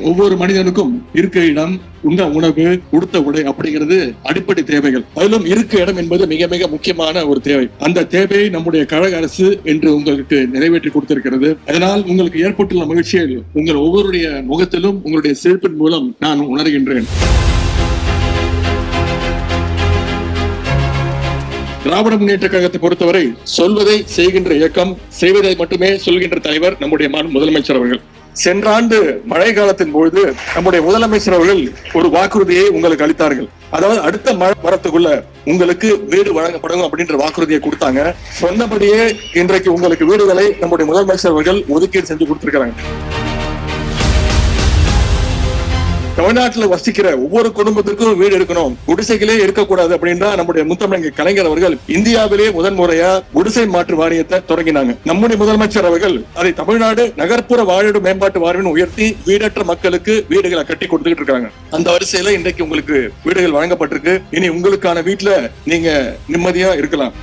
ஒவ்வொரு மனிதனுக்கும் இருக்க இடம், உண்ண உணவு, உடுத்த உடை அப்படிங்கிறது அடிப்படை தேவைகள். அதிலும் இருக்க இடம் என்பது மிக மிக முக்கியமான ஒரு தேவை. அந்த தேவையை நம்முடைய கழக அரசு என்று உங்களுக்கு நிறைவேற்றி கொடுத்திருக்கிறது. அதனால் உங்களுக்கு ஏற்பட்டுள்ள மகிழ்ச்சியை உங்கள் ஒவ்வொருடைய முகத்திலும் உங்களுடைய சிரிப்பின் மூலம் நான் உணர்கின்றேன். திராவிட முன்னேற்ற கழகத்தை பொறுத்தவரை சொல்வதை செய்கின்ற இயக்கம், செய்வதை மட்டுமே சொல்கின்ற தலைவர் நம்முடைய முதலமைச்சர் அவர்கள். சென்ற ஆண்டு மழை காலத்தின் பொழுது நம்முடைய முதலமைச்சர் அவர்கள் ஒரு வாக்குறுதியை உங்களுக்கு அளித்தார்கள். அதாவது அடுத்த மழை வரத்துக்குள்ள உங்களுக்கு வீடு வழங்கப்படும் அப்படின்ற வாக்குறுதியை கொடுத்தாங்க. சொன்னபடியே இன்றைக்கு உங்களுக்கு வீடுகளை நம்முடைய முதலமைச்சர் அவர்கள் ஒதுக்கீடு செஞ்சு கொடுத்திருக்கிறாங்க. தமிழ்நாட்டில் வசிக்கிற ஒவ்வொரு குடும்பத்திற்கும் வீடு இருக்கணும், குடிசைகளே இருக்கக்கூடாது அப்படின்னா நம்முடைய முத்தமிழ் கலைஞர் அவர்கள் இந்தியாவிலே முதன்முறையா குடிசை மாற்று வாரியத்தை தொடங்கினாங்க. நம்முடைய முதலமைச்சர் அவர்கள் அதை தமிழ்நாடு நகர்ப்புற வாழ்வு மேம்பாட்டு வாரியம் உயர்த்தி வீடற்ற மக்களுக்கு வீடுகளை கட்டி கொடுத்துட்டு இருக்காங்க. அந்த வரிசையில இன்றைக்கு உங்களுக்கு வீடுகள் வழங்கப்பட்டிருக்கு. இனி உங்களுக்கான வீட்டுல நீங்க நிம்மதியா இருக்கலாம்.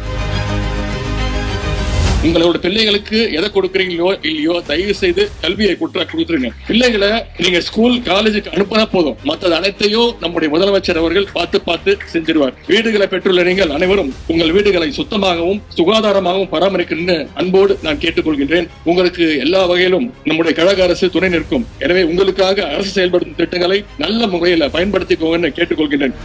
உங்களோட பிள்ளைகளுக்கு எதை கொடுக்குறீங்களோ இல்லையோ தயவு செய்து கல்வியை கொடுத்துருங்க. பிள்ளைகளை நீங்க ஸ்கூல் காலேஜுக்கு அனுப்பினா போதும், மற்றது அனைத்தையும் நம்முடைய முதலமைச்சர் அவர்கள் பார்த்து செஞ்சிருவார். வீடுகளை பெற்றுள்ள நீங்கள் அனைவரும் உங்கள் வீடுகளை சுத்தமாகவும் சுகாதாரமாகவும் பராமரிக்கணும்னு அன்போடு நான் கேட்டுக்கொள்கின்றேன். உங்களுக்கு எல்லா வகையிலும் நம்முடைய கழக அரசு துணை நிற்கும். எனவே உங்களுக்காக அரசு செயல்படுத்தும் திட்டங்களை நல்ல முறையில் பயன்படுத்திக்கோங்கன்னு கேட்டுக்கொள்கின்றேன்.